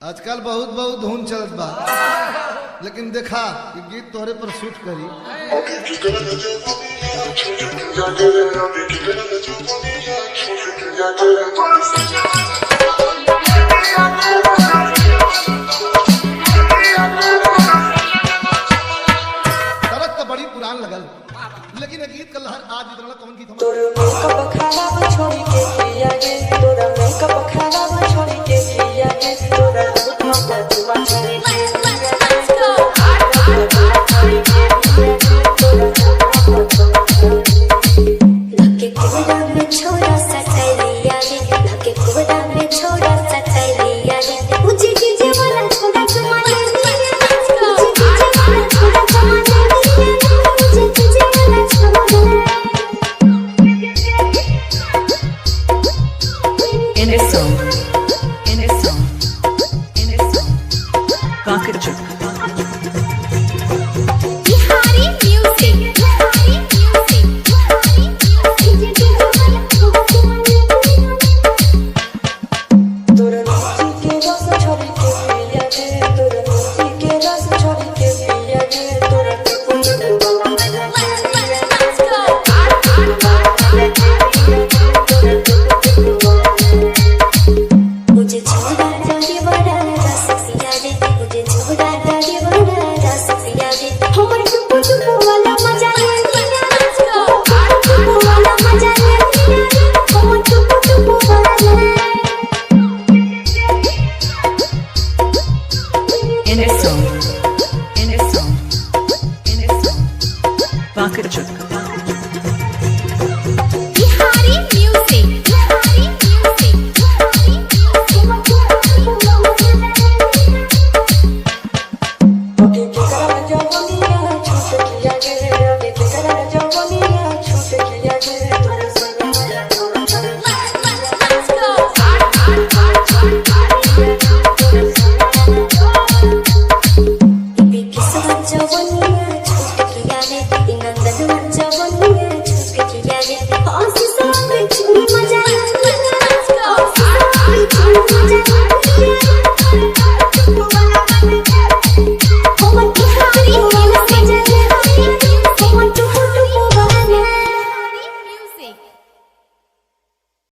आजकल बहुत बहुत धुन चलत बा, लेकिन देखा कि गीत तोहरे पर शूट करी। तरक तो बड़ी पुरान लगल, लेकिन गीत का लहर आज इतना कौन गीत in a song.